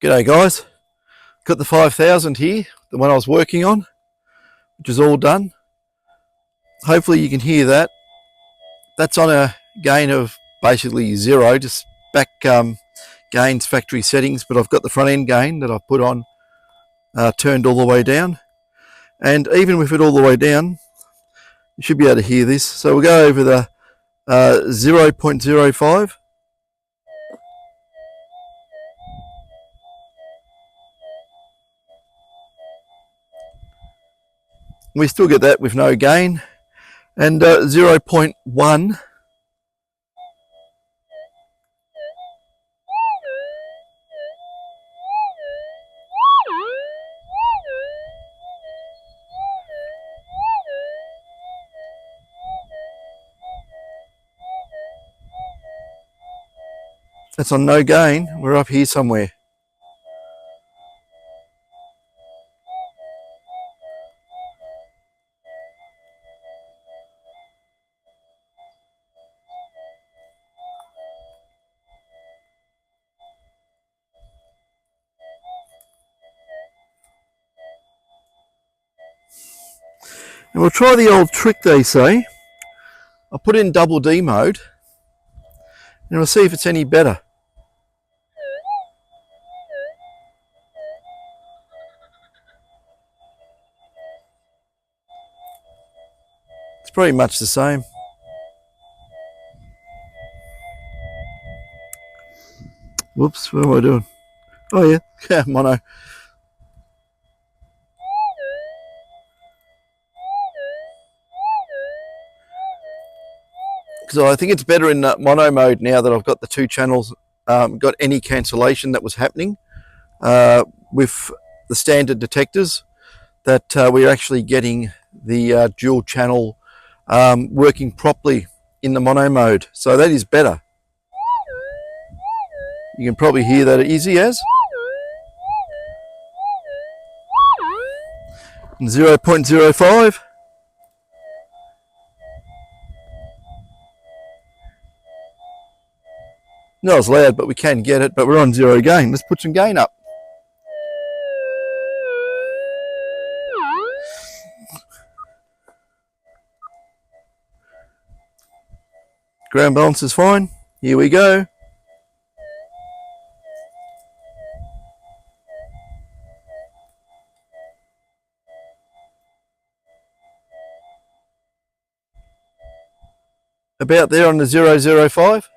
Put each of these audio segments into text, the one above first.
G'day guys, got the 5000 here, the one I was working on, which is all done. Hopefully you can hear that. That's on a gain of basically zero, just back gains factory settings, but I've got the front end gain that I've put on turned all the way down. And even with it all the way down, you should be able to hear this. So we'll go over the 0.05. We still get that with no gain, and 0.1. That's on no gain. We're up here somewhere. And we'll try the old trick they say. I'll put in double D mode and we'll see if it's any better. It's pretty much the same. Whoops, what am I doing? Oh yeah, mono. So I think it's better in mono mode now that I've got the two channels, got any cancellation that was happening with the standard detectors, that we're actually getting the dual channel working properly in the mono mode. So that is better. You can probably hear that easy as. And 0.05. Not as loud, but we can get it, but we're on zero gain. Let's put some gain up. Ground balance is fine. Here we go. About there on the 0.05.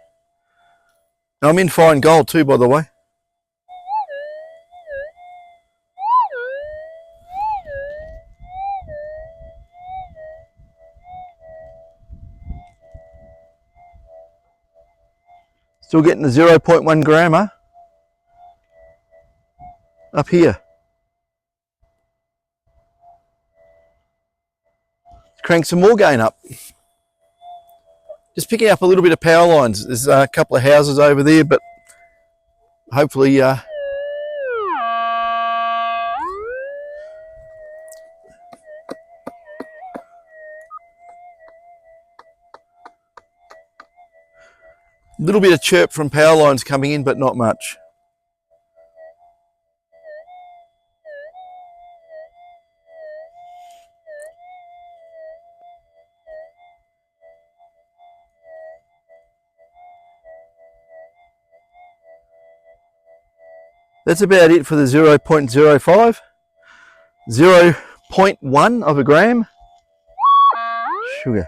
Now I'm in fine gold too, by the way. Still getting the 0.1 grammer up here. Let's crank some more gain up. Just picking up a little bit of power lines. There's a couple of houses over there, but hopefully a little bit of chirp from power lines coming in, but not much. That's about it for the 0.05. 0.1 of a gram. Sugar.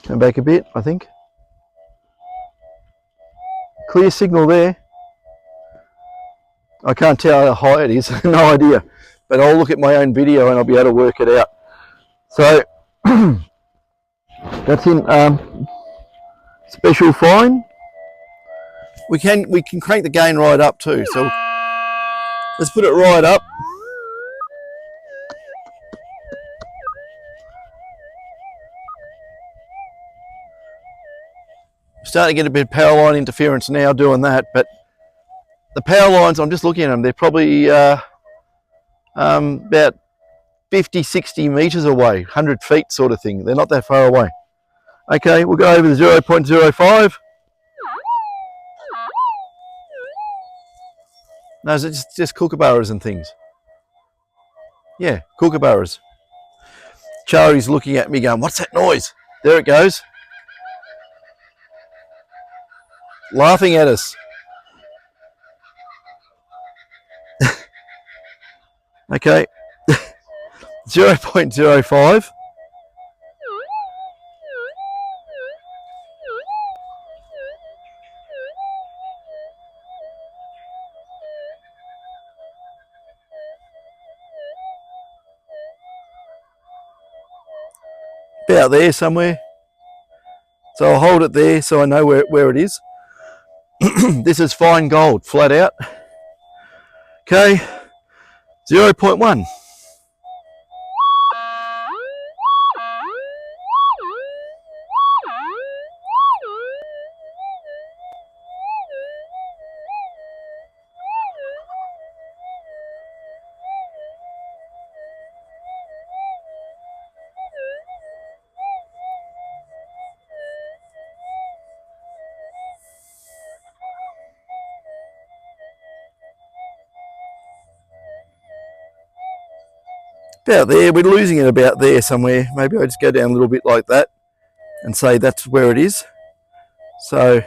Come back a bit, I think. Clear signal there. I can't tell how high it is, no idea. But I'll look at my own video and I'll be able to work it out. So that's in special fine. We can crank the gain right up too. So let's put it right up. Starting to get a bit of power line interference now doing that, but the power lines, I'm just looking at them, they're probably about 50, 60 metres away, 100 feet sort of thing. They're not that far away. Okay, we'll go over the 0.05. No, it's just kookaburras and things. Yeah, kookaburras. Charlie's looking at me going, what's that noise? There it goes. Laughing at us. Okay, 0.05. About there somewhere. So I'll hold it there so I know where it is. This is fine gold, flat out. Okay, 0.1. About there, we're losing it about there somewhere. Maybe I just go down a little bit like that and say that's where it is. So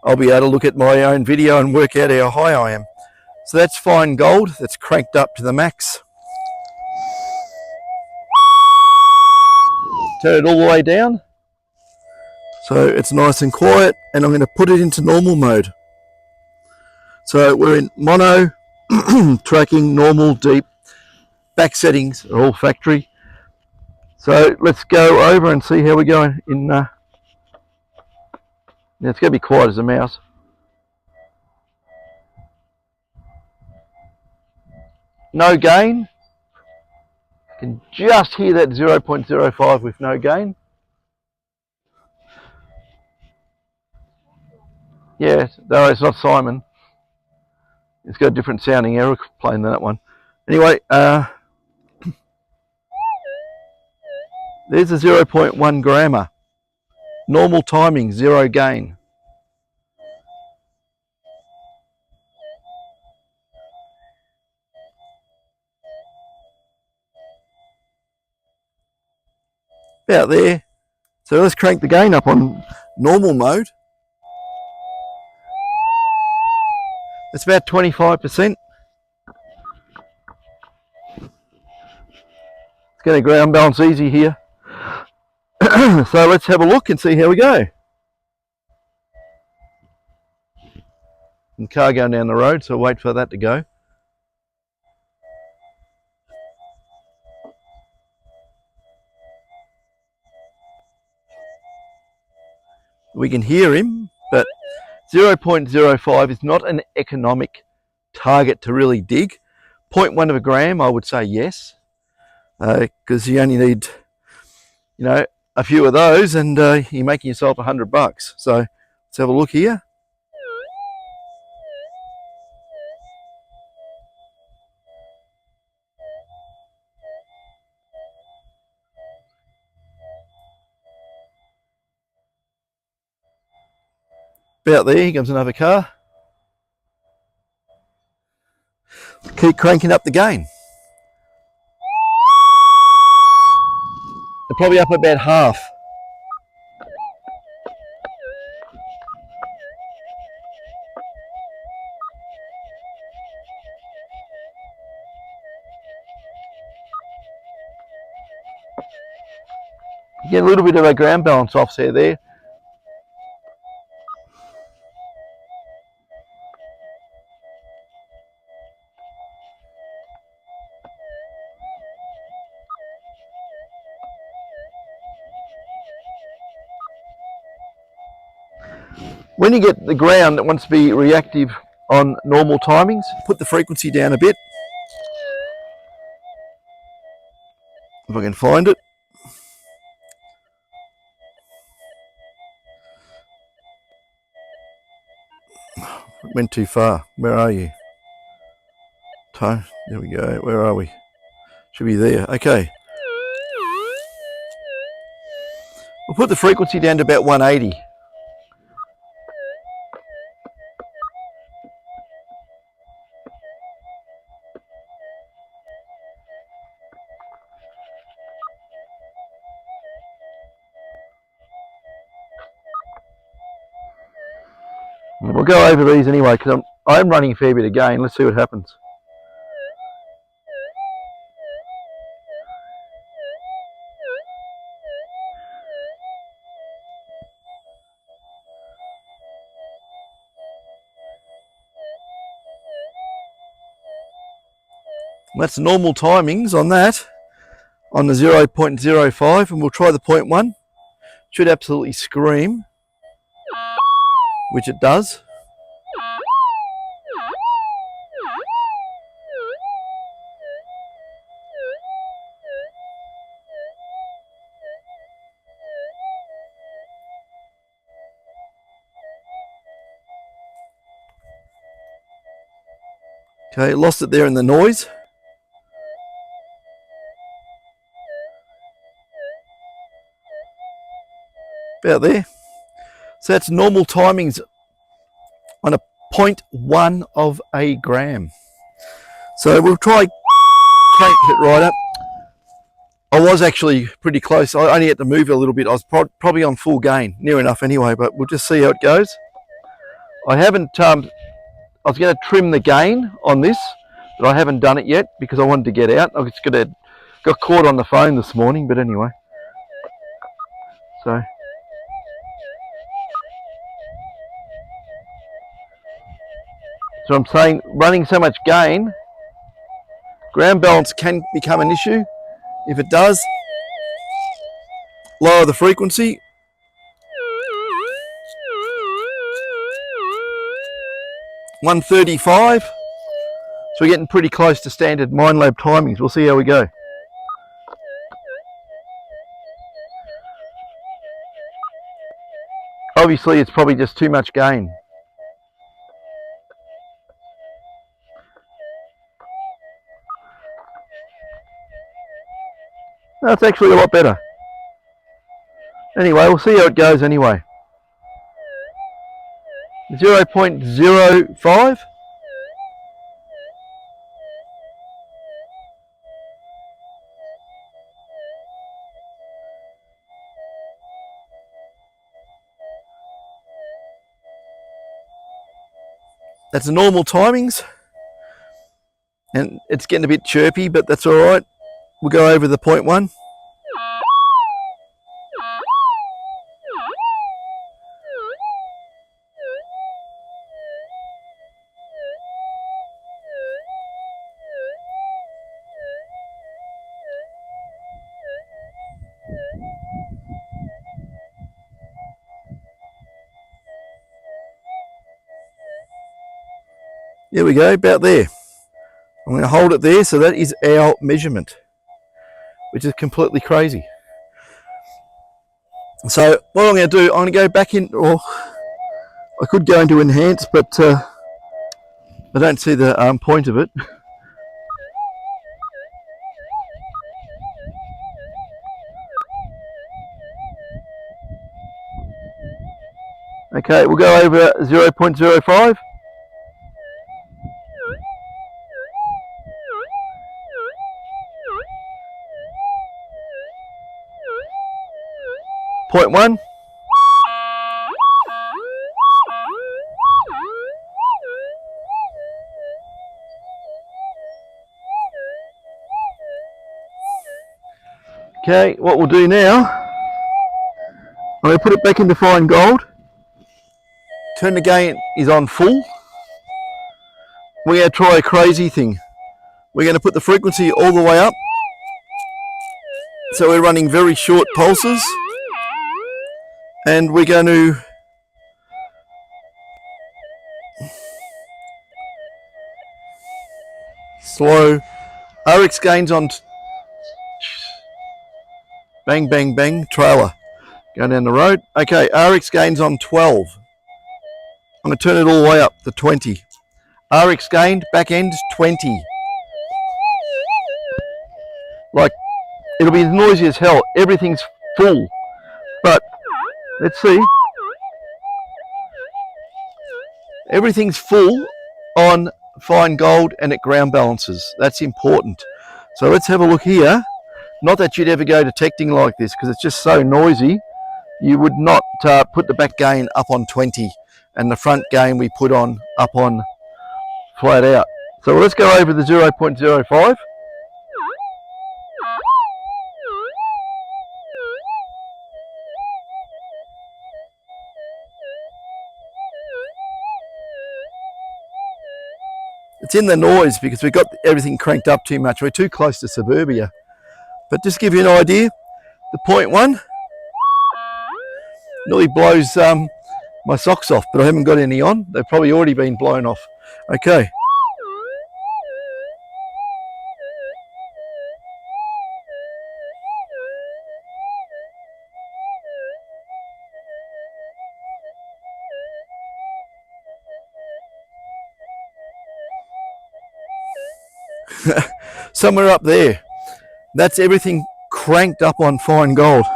I'll be able to look at my own video and work out how high I am. So that's fine gold, that's cranked up to the max. Turn it all the way down. So it's nice and quiet, and I'm going to put it into normal mode. So we're in mono, tracking, normal, deep. Back settings are all factory. So let's go over and see how we're going in. Now it's going to be quiet as a mouse. No gain. You can just hear that 0.05 with no gain. Yeah, no, it's not Simon. It's got a different sounding aeroplane than that one. Anyway, there's a 0.1 grammer. Normal timing, 0 gain. About there. So let's crank the gain up on normal mode. It's about 25%. It's going to ground balance easy here. So let's have a look and see how we go. And car going down the road, so wait for that to go. We can hear him, but 0.05 is not an economic target to really dig. 0.1 of a gram, I would say yes, because you only need, you know, a few of those, and you're making yourself $100. So let's have a look here. About there, here comes another car. Keep cranking up the gain. They're probably up about half. You get a little bit of a ground balance offset there. When you get the ground that wants to be reactive on normal timings, put the frequency down a bit. If I can find it. went too far. Where are you? There we go. Where are we? Should be there. Okay. We'll put the frequency down to about 180. We'll go over these anyway because I'm running a fair bit again. Let's see what happens. That's normal timings on that, on the 0.05, and we'll try the 0.1. Should absolutely scream, which it does. Okay, lost it there in the noise. About there. So that's normal timings on a 0.1 of a gram. So we'll try crank it right up. I was actually pretty close. I only had to move it a little bit. I was probably on full gain, near enough anyway, but we'll just see how it goes. I haven't, I was going to trim the gain on this, but I haven't done it yet because I wanted to get out. I just got caught on the phone this morning, but anyway. So I'm saying running so much gain, ground balance can become an issue. If it does, lower the frequency. $135. So we're getting pretty close to standard Minelab timings. We'll see how we go. Obviously, it's probably just too much gain. That's actually a lot better. Anyway, we'll see how it goes anyway. 0.05. That's the normal timings. And it's getting a bit chirpy, but that's all right. We'll go over the 0.1. There we go, about there. I'm going to hold it there, so that is our measurement, which is completely crazy. So what I'm going to do, I'm going to go back in, or I could go into enhance, but I don't see the point of it. Okay, we'll go over 0.05. Point one. Okay, what we'll do now, I'm going to put it back into fine gold. Turn the gain is on full. We're going to try a crazy thing. We're going to put the frequency all the way up. So we're running very short pulses. And we're going to slow RX gains on bang bang bang trailer going down the road. Okay, RX gains on 12. I'm going to turn it all the way up to 20. RX gained, back end 20. Like, it'll be noisy as hell. Everything's full. But, let's see. Everything's full on fine gold and at ground balances. That's important. So let's have a look here. Not that you'd ever go detecting like this because it's just so noisy. You would not put the back gain up on 20 and the front gain we put on up on flat out. So let's go over the 0.05. It's in the noise because we've got everything cranked up too much. We're too close to suburbia. But just to give you an idea, the 0.1 nearly blows my socks off, but I haven't got any on. They've probably already been blown off. Okay. Somewhere up there. That's everything cranked up on fine gold.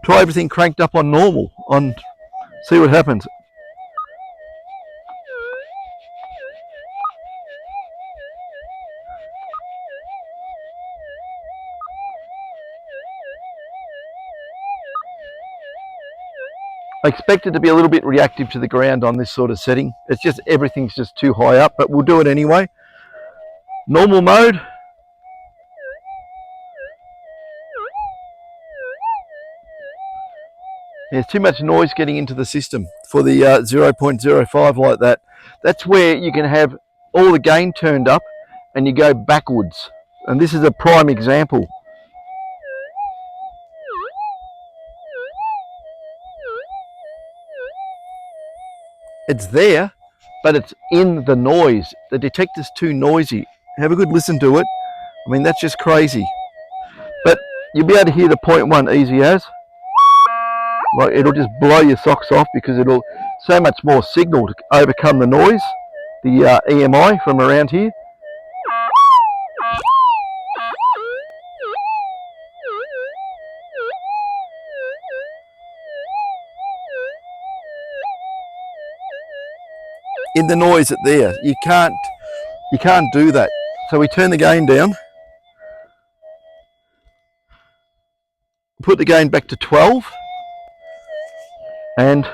Try everything cranked up on normal. See what happens. I expect it to be a little bit reactive to the ground on this sort of setting. It's just everything's just too high up, but we'll do it anyway. Normal mode. There's too much noise getting into the system for the 0.05 like that. That's where you can have all the gain turned up and you go backwards. And this is a prime example. It's there, but it's in the noise. The detector's too noisy. Have a good listen to it. I mean, that's just crazy. But you'll be able to hear the 0.1 easy as. Like, it'll just blow your socks off because it'll so much more signal to overcome the noise, the EMI from around here. In the noise there, you can't do that. So we turn the gain down, put the gain back to 12, and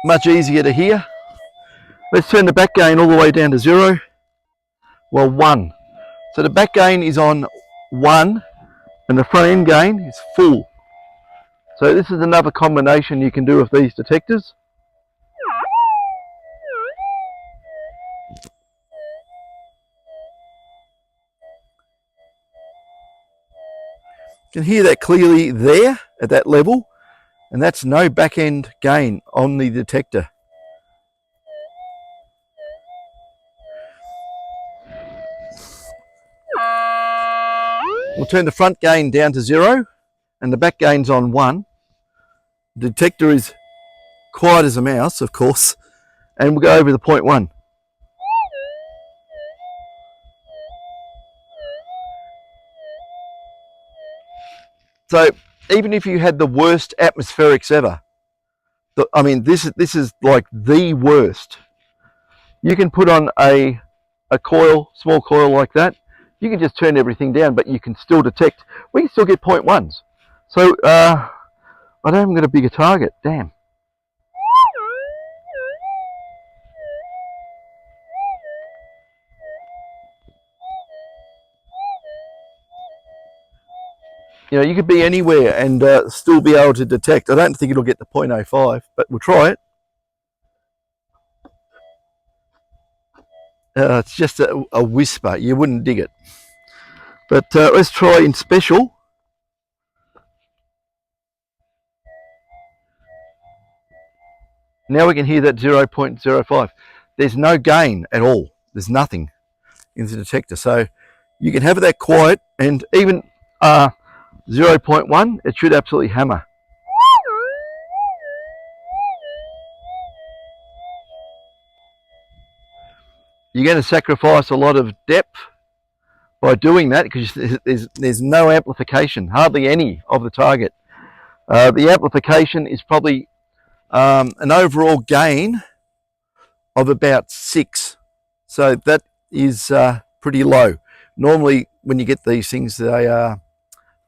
much easier to hear. Let's turn the back gain all the way down to 0. Well, 1. So the back gain is on 1 and the front end gain is full. So this is another combination you can do with these detectors. You can hear that clearly there at that level, and that's no back end gain on the detector. We'll turn the front gain down to 0 and the back gain's on 1. The detector is quiet as a mouse, of course, and we'll go over the 0.1. So even if you had the worst atmospherics ever, I mean, this is like the worst. You can put on a coil, small coil like that. You can just turn everything down, but you can still detect. We can still get 0.1s. So I don't even get a bigger target. Damn. You know, you could be anywhere and still be able to detect. I don't think it'll get the 0.05, but we'll try it. It's just a whisper. You wouldn't dig it. But let's try in special. Now we can hear that 0.05. There's no gain at all. there's nothing in the detector. So you can have it that quiet, and even 0.1, it should absolutely hammer. You're going to sacrifice a lot of depth by doing that, because there's no amplification, hardly any of the target. The amplification is probably an overall gain of about 6. So that is pretty low. Normally when you get these things, they are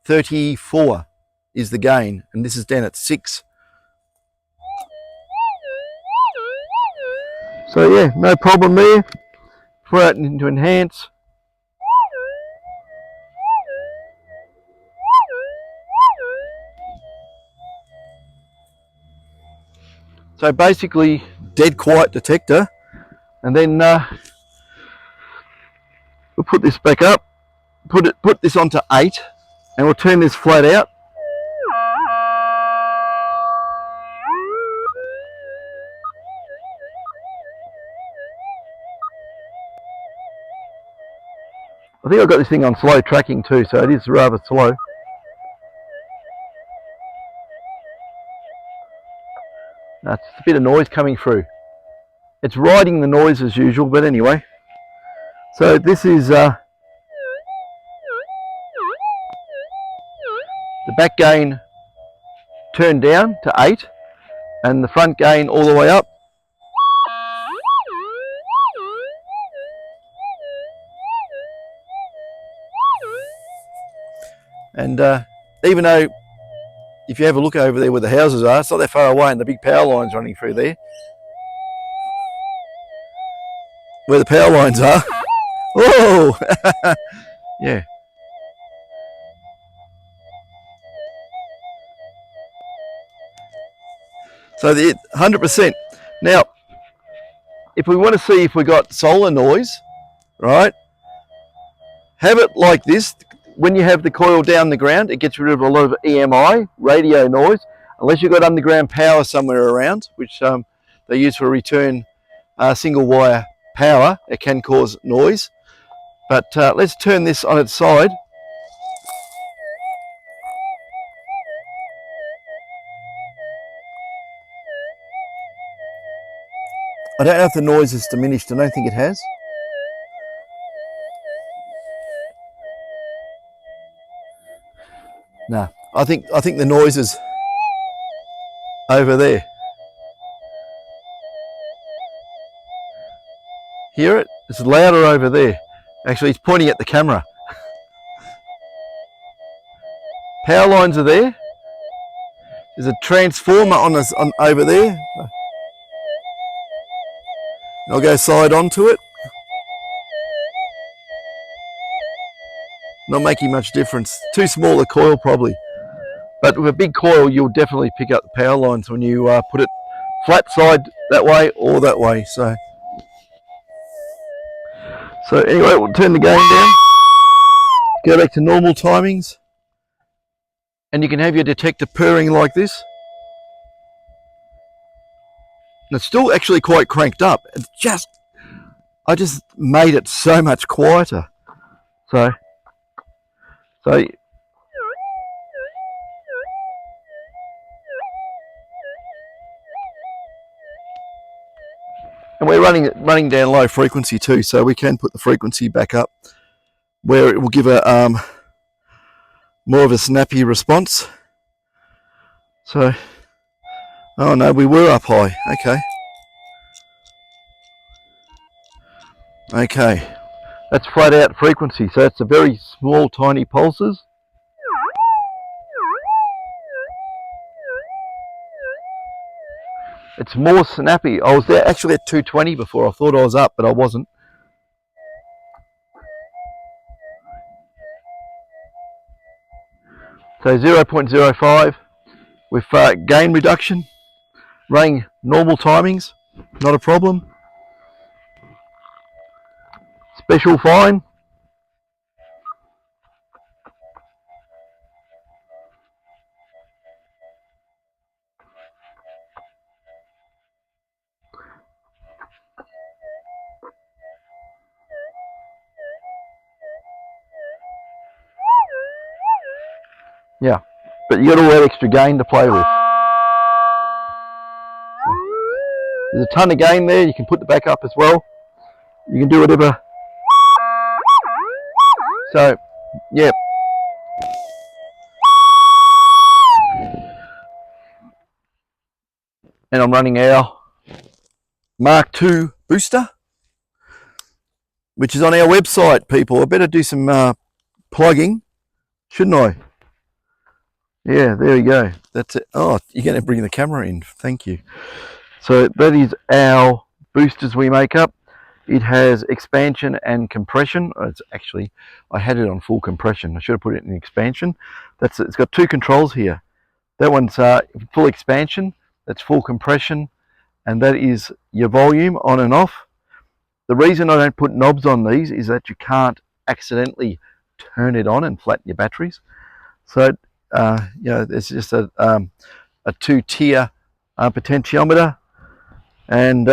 34 is the gain, and this is down at 6. So yeah, no problem there. Throw it into enhance. So basically dead quiet detector, and then we'll put this back up, put this onto 8, and we'll turn this flat out. I think I've got this thing on slow tracking too, so it is rather slow. That's a bit of noise coming through. It's riding the noise as usual, but anyway. So this is the back gain turned down to 8, and the front gain all the way up. And even though, if you have a look over there where the houses are, it's not that far away, and the big power lines running through there. Where the power lines are. Whoa! Yeah. So the 100%. Now, if we want to see if we got solar noise, right, have it like this. When you have the coil down the ground, it gets rid of a lot of EMI, radio noise, unless you've got underground power somewhere around, which they use for return single wire power. It can cause noise. But let's turn this on its side. I don't know if the noise has diminished. I don't think it has. No, I think the noise is over there. Hear it? It's louder over there. Actually, it's pointing at the camera. Power lines are there. There's a transformer on over there. I'll go side onto it. Not making much difference. Too small a coil probably. But with a big coil, you'll definitely pick up the power lines when you put it flat side that way or that way. So anyway, we'll turn the gain down. Go back to normal timings. And you can have your detector purring like this. And it's still actually quite cranked up. It's just, I just made it so much quieter. So and we're running down low frequency too, so we can put the frequency back up where it will give a more of a snappy response. So, oh no, we were up high. Okay, that's flat out frequency, so it's a very small, tiny pulses. It's more snappy. I was there actually at 220 before. I thought I was up, but I wasn't. So 0.05 with gain reduction, running normal timings, not a problem. Special fine. but you got all that extra gain to play with. There's a ton of gain there. You can put the back up as well. You can do whatever. So, yeah. And I'm running our Mark II booster, which is on our website, people. I better do some plugging, shouldn't I? Yeah, there you go. That's it. Oh, you're going to bring the camera in. Thank you. So that is our boosters we make up. It has expansion and compression. It's actually, I had it on full compression. I should have put it in expansion. That's it. It's got two controls here. That one's full expansion. That's full compression. And that is your volume on and off. The reason I don't put knobs on these is that you can't accidentally turn it on and flatten your batteries. So, you know, it's just a two-tier potentiometer. And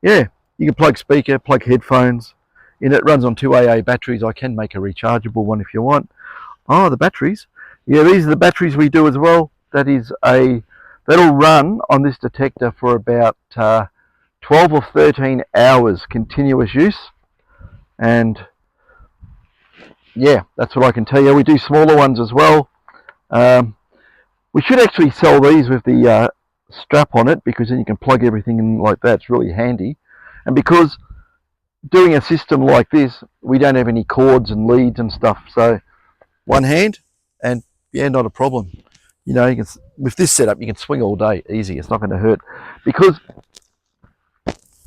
yeah, you can plug speaker, plug headphones in. It runs on 2 AA batteries. I can make a rechargeable one if you want. Oh, the batteries. Yeah, these are the batteries we do as well. That is that'll run on this detector for about 12 or 13 hours continuous use. And yeah, that's what I can tell you. We do smaller ones as well. We should actually sell these with the strap on it, because then you can plug everything in like that. It's really handy. And because doing a system like this, we don't have any cords and leads and stuff, so one hand, and yeah, not a problem. You know, you can, with this setup you can swing all day easy. It's not going to hurt, because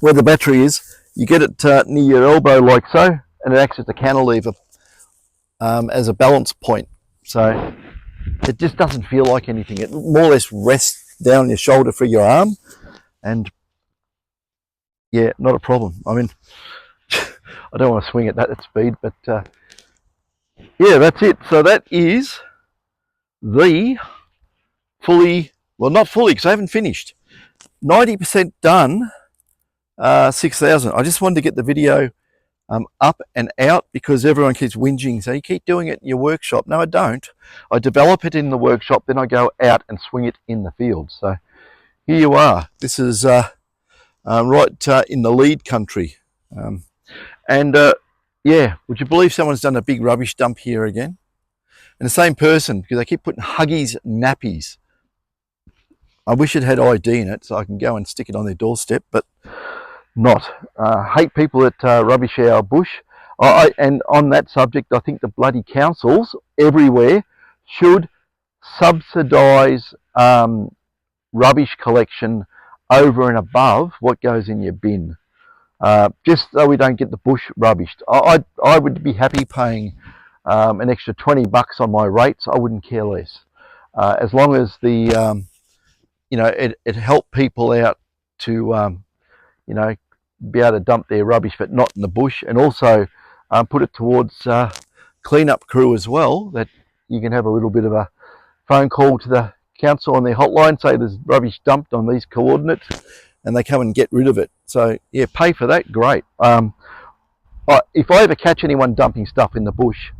where the battery is, you get it near your elbow like so, and it acts as a cantilever as a balance point. So it just doesn't feel like anything. It more or less rests down on your shoulder for your arm, and yeah, not a problem. I mean, I don't want to swing at that speed, but yeah, that's it. So that is the fully, well, not fully, because I haven't finished, 90% done 6000. I just wanted to get the video up and out, because everyone keeps whinging, so you keep doing it in your workshop. No, I don't. I develop it in the workshop, then I go out and swing it in the field. So here you are. This is right in the lead country. Yeah, would you believe someone's done a big rubbish dump here again? And the same person, because they keep putting Huggies nappies. I wish it had ID in it so I can go and stick it on their doorstep, but not. Hate people that rubbish our bush. And on that subject, I think the bloody councils everywhere should subsidise rubbish collection over and above what goes in your bin, just so we don't get the bush rubbished. I would be happy paying an extra $20 on my rates. I wouldn't care less, as long as the you know, it helped people out to you know, be able to dump their rubbish, but not in the bush, and also put it towards cleanup crew as well, that you can have a little bit of a phone call to the council on their hotline, say there's rubbish dumped on these coordinates, and they come and get rid of it. So yeah, pay for that, great. If I ever catch anyone dumping stuff in the bush,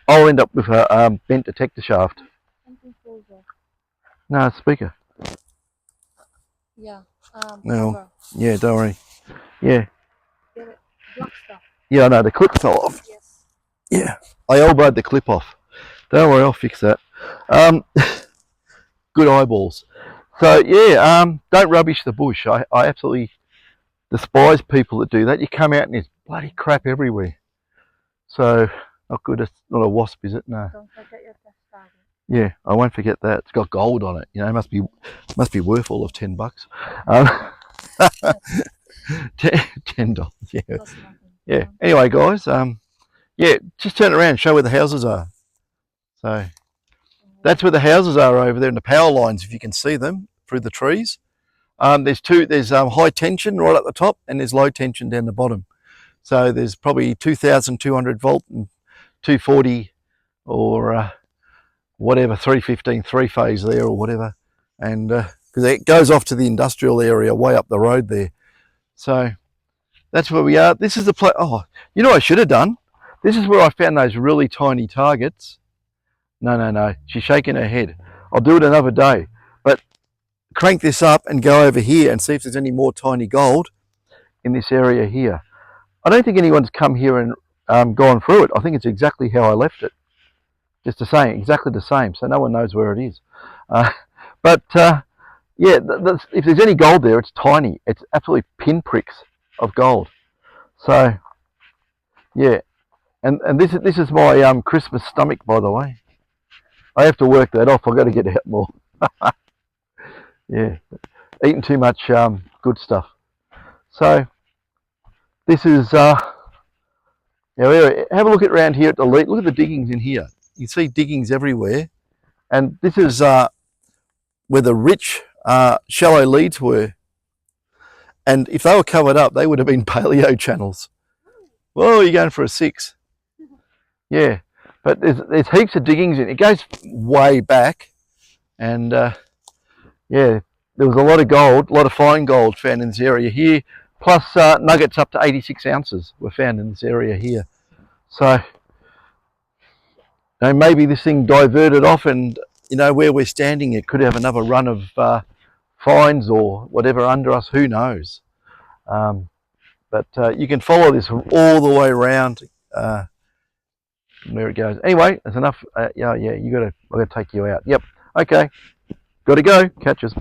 I'll end up with a bent detector shaft. No, speaker. Yeah. No. Cover. Yeah, don't worry. Yeah. Black stuff. Yeah, I know, the clip fell off. Yes. Yeah, I elbowed the clip off. Don't worry, I'll fix that. Good eyeballs. So yeah, don't rubbish the bush. I absolutely despise people that do that. You come out and there's bloody crap everywhere. So not good. It's not a wasp, is it? No. Don't forget your test target. Yeah, I won't forget that. It's got gold on it. You know, it must be worth all of $10. $10. Yeah. Yeah. Anyway, guys. Yeah, just turn around and show where the houses are. So that's where the houses are over there, and the power lines, if you can see them through the trees. There's high tension right at the top, and there's low tension down the bottom. So there's probably 2,200 volt and 240 or whatever, 315 three-phase there or whatever. And because it goes off to the industrial area way up the road there. So that's where we are. This is the place. Oh, you know what I should have done? This is where I found those really tiny targets. No. She's shaking her head. I'll do it another day. But crank this up and go over here and see if there's any more tiny gold in this area here. I don't think anyone's come here and gone through it. I think it's exactly how I left it. Just the same, exactly the same. So no one knows where it is. But yeah, if there's any gold there, it's tiny. It's absolutely pinpricks of gold. So yeah, and this is my Christmas stomach, by the way. I have to work that off. I've got to get out more. Yeah, eating too much good stuff. So this is yeah, have a look at around here at the lead. Look at the diggings in here. You see diggings everywhere, and this is where the rich shallow leads were. And if they were covered up, they would have been paleo channels. Whoa, you're going for a 6. Yeah, but there's heaps of diggings in it. It goes way back, and yeah, there was a lot of gold, a lot of fine gold found in this area here, plus nuggets up to 86 ounces were found in this area here. So, you know, maybe this thing diverted off, and you know where we're standing, it could have another run of fines or whatever under us. Who knows? But you can follow this all the way around where it goes. Anyway, that's enough. Yeah, I gotta take you out. Yep. Okay. Gotta go. Catch us.